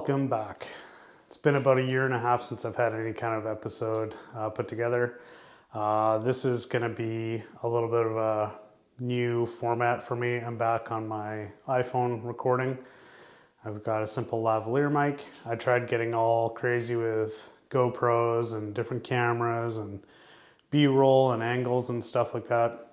Welcome back. It's been about a year and a half since I've had any kind of episode put together. This is going to be a little bit of a new format for me. I'm back on my iPhone recording. I've got a simple lavalier mic. I tried getting all crazy with GoPros and different cameras and B-roll and angles and stuff like that.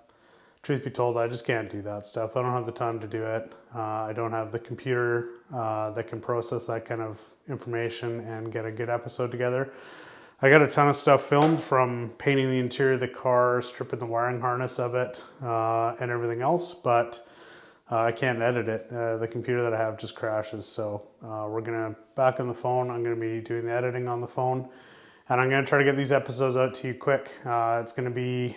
Truth be told, I just can't do that stuff. I don't have the time to do it. I don't have the computer that can process that kind of information and get a good episode together. I got a ton of stuff filmed, from painting the interior of the car, stripping the wiring harness of it, and everything else, but I can't edit it. The computer that I have just crashes, so we're gonna back on the phone. I'm gonna be doing the editing on the phone, and I'm gonna try to get these episodes out to you quick. It's gonna be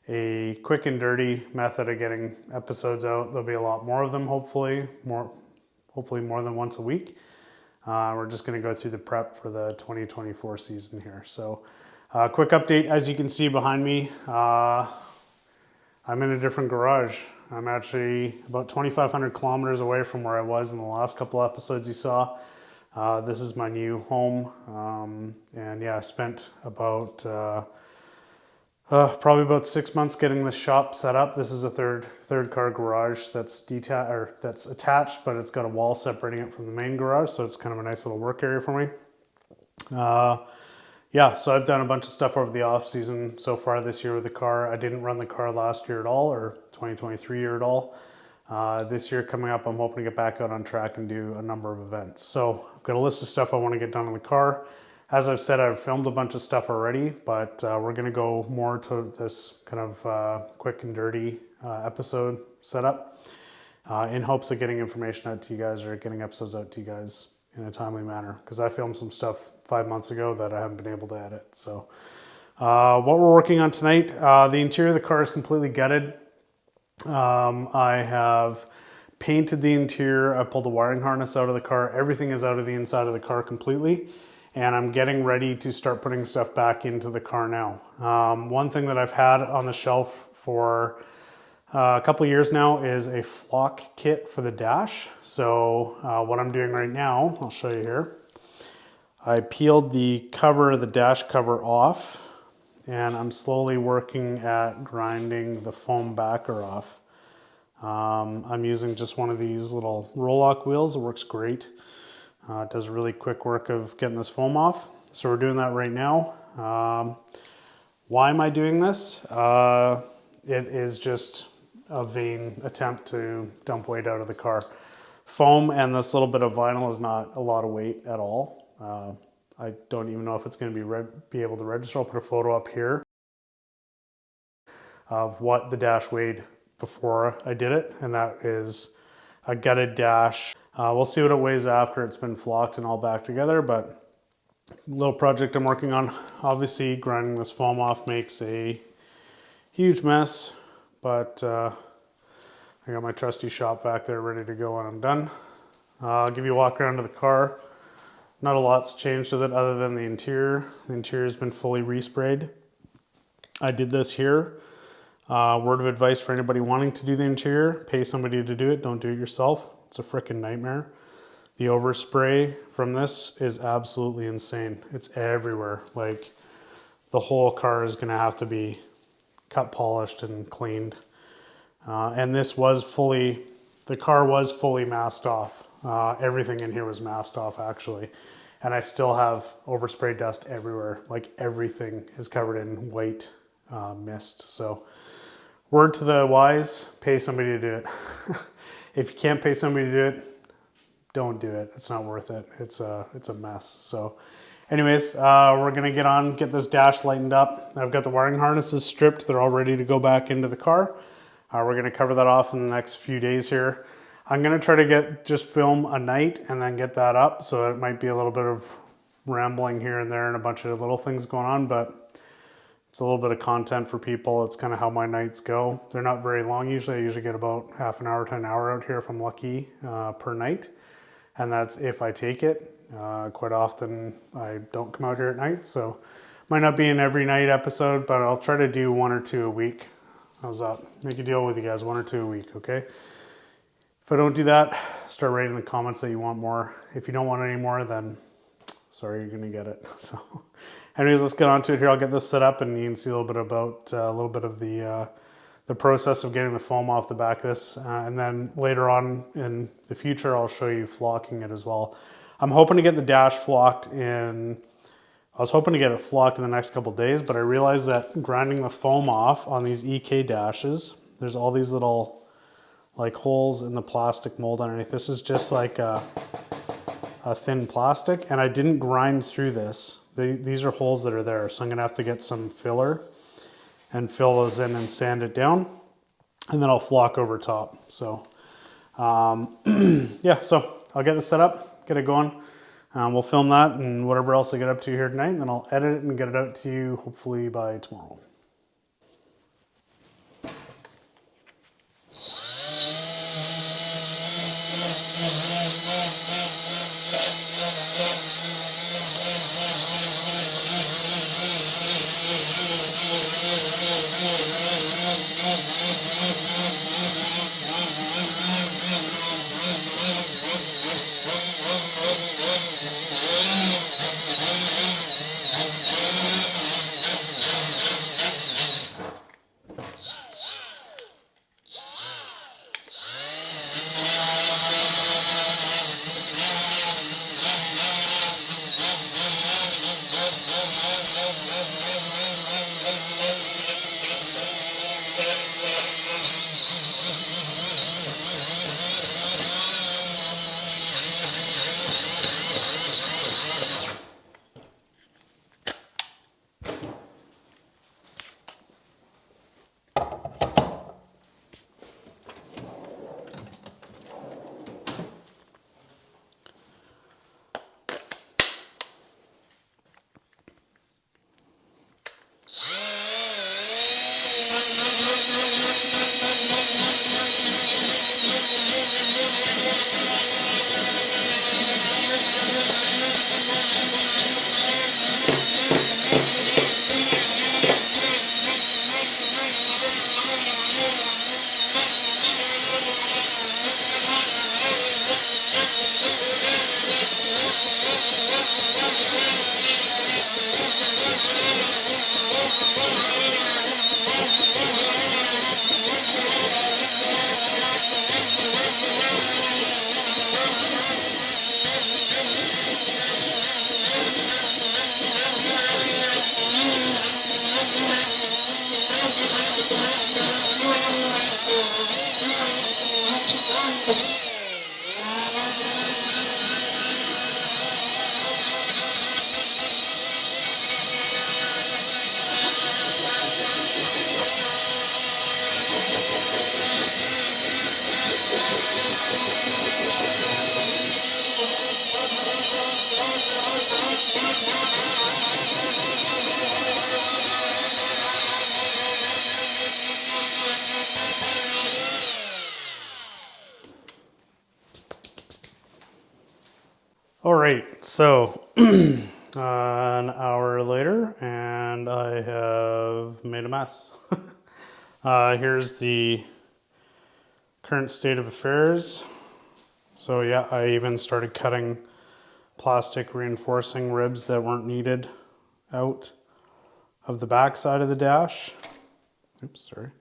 a quick and dirty method of getting episodes out. There'll be a lot more of them, hopefully more than once a week. We're just going to go through the prep for the 2024 season here. So quick update, as you can see behind me, I'm in a different garage. I'm actually about 2,500 kilometers away from where I was in the last couple episodes you saw. This is my new home, and yeah, I spent about probably about 6 months getting the shop set up. This is a third car garage that's attached, but it's got a wall separating it from the main garage, so it's kind of a nice little work area for me. Yeah, so I've done a bunch of stuff over the off season so far this year with the car. I didn't run the car last year at all, or 2023 year at all. This year coming up, I'm hoping to get back out on track and do a number of events. So I've got a list of stuff I want to get done in the car. As I've said, I've filmed a bunch of stuff already, but we're going to go more to this kind of quick and dirty episode setup in hopes of getting information out to you guys, or getting episodes out to you guys in a timely manner, because I filmed some stuff 5 months ago that I haven't been able to edit. So what we're working on tonight, the interior of the car is completely gutted. I have painted the interior. I pulled the wiring harness out of the car. Everything is out of the inside of the car completely. And I'm getting ready to start putting stuff back into the car now. One thing that I've had on the shelf for a couple of years now is a flock kit for the dash. So what I'm doing right now, I'll show you here. I peeled the cover, the dash cover off, and I'm slowly working at grinding the foam backer off. I'm using just one of these little roll-lock wheels. It works great. It does really quick work of getting this foam off. So we're doing that right now. Why am I doing this? It is just a vain attempt to dump weight out of the car. Foam and this little bit of vinyl is not a lot of weight at all. I don't even know if it's going to be able to register. I'll put a photo up here of what the dash weighed before I did it, and that is a gutted dash. We'll see what it weighs after it's been flocked and all back together, but little project I'm working on. Obviously, grinding this foam off makes a huge mess, but I got my trusty shop vac there ready to go when I'm done. I'll give you a walk around to the car. Not a lot's changed with it other than the interior. The interior has been fully resprayed. I did this here. Word of advice for anybody wanting to do the interior: pay somebody to do it, don't do it yourself. It's a freaking nightmare. The overspray from this is absolutely insane. It's everywhere. Like, the whole car is gonna have to be cut, polished, and cleaned. And this was the car was fully masked off. Everything in here was masked off, actually. And I still have overspray dust everywhere. Like, everything is covered in white mist. So, word to the wise, pay somebody to do it. If you can't pay somebody to do it, don't do it. It's not worth it. It's a mess. So anyways, we're gonna get this dash lightened up. I've got the wiring harnesses stripped. They're all ready to go back into the car. We're gonna cover that off in the next few days here. I'm gonna try to just film a night and then get that up. So it might be a little bit of rambling here and there and a bunch of little things going on, but it's a little bit of content for people. It's kind of how my nights go. They're not very long usually. I usually get about half an hour to an hour out here if I'm lucky per night. And that's if I take it. Quite often I don't come out here at night, so might not be an every night episode, but I'll try to do 1 or 2 a week. How's that? Make a deal with you guys, 1 or 2 a week, okay? If I don't do that, start writing in the comments that you want more. If you don't want any more, then sorry, you're gonna get it. So anyways, let's get on to it here. I'll get this set up and you can see a little bit about a little bit of the process of getting the foam off the back of this. And then later on in the future, I'll show you flocking it as well. I'm hoping to get the dash flocked in, I was hoping to get it flocked in the next couple of days, but I realized that grinding the foam off on these EK dashes, there's all these little like holes in the plastic mold underneath. This is just like a thin plastic, and I didn't grind through this. These are holes that are there, so I'm gonna have to get some filler and fill those in and sand it down, and then I'll flock over top. So yeah, so I'll get this set up, get it going. We'll film that and whatever else I get up to here tonight, and then I'll edit it and get it out to you hopefully by tomorrow. All right, so an hour later, and I have made a mess. Here's the current state of affairs. So yeah, I even started cutting plastic reinforcing ribs that weren't needed out of the back side of the dash. Oops, sorry.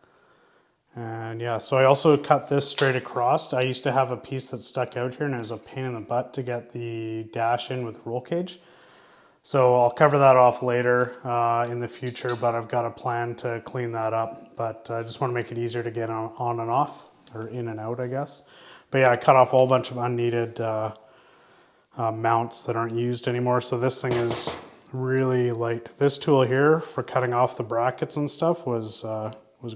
And yeah, so I also cut this straight across. I used to have a piece that stuck out here and it was a pain in the butt to get the dash in with roll cage. So I'll cover that off later in the future, but I've got a plan to clean that up. But I just want to make it easier to get on and off, or in and out, I guess. But yeah, I cut off a whole bunch of unneeded mounts that aren't used anymore. So this thing is really light. This tool here for cutting off the brackets and stuff was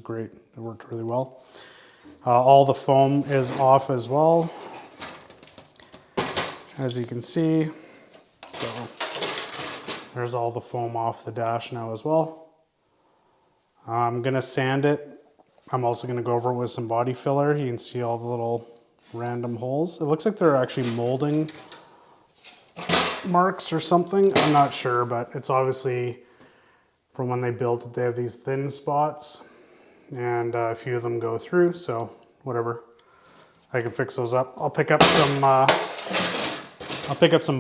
great. It worked really well. All the foam is off as well, as you can see. So there's all the foam off the dash now as well. I'm gonna sand it. I'm also gonna go over it with some body filler. You can see all the little random holes. It looks like they're actually molding marks or something. I'm not sure, but it's obviously from when they built it, they have these thin spots and a few of them go through, so whatever. I can fix those up. I'll pick up some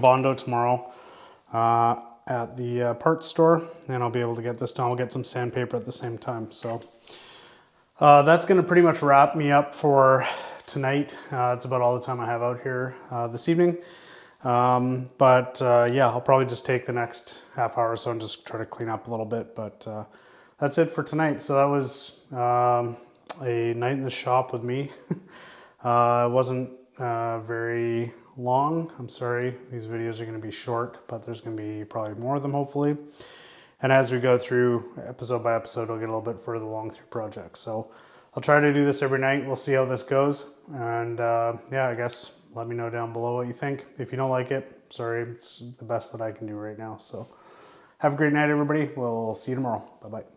Bondo tomorrow at the parts store, and I'll be able to get this done. I'll get some sandpaper at the same time. So that's going to pretty much wrap me up for tonight. It's about all the time I have out here this evening. Yeah, I'll probably just take the next half hour or so and just try to clean up a little bit. But that's it for tonight. So that was a night in the shop with me. It wasn't very long. I'm sorry, these videos are going to be short, but there's going to be probably more of them hopefully. And as we go through episode by episode, we'll get a little bit further along through projects. So I'll try to do this every night. We'll see how this goes. And yeah, I guess let me know down below what you think. If you don't like it, sorry, it's the best that I can do right now. So have a great night, everybody. We'll see you tomorrow. Bye-bye.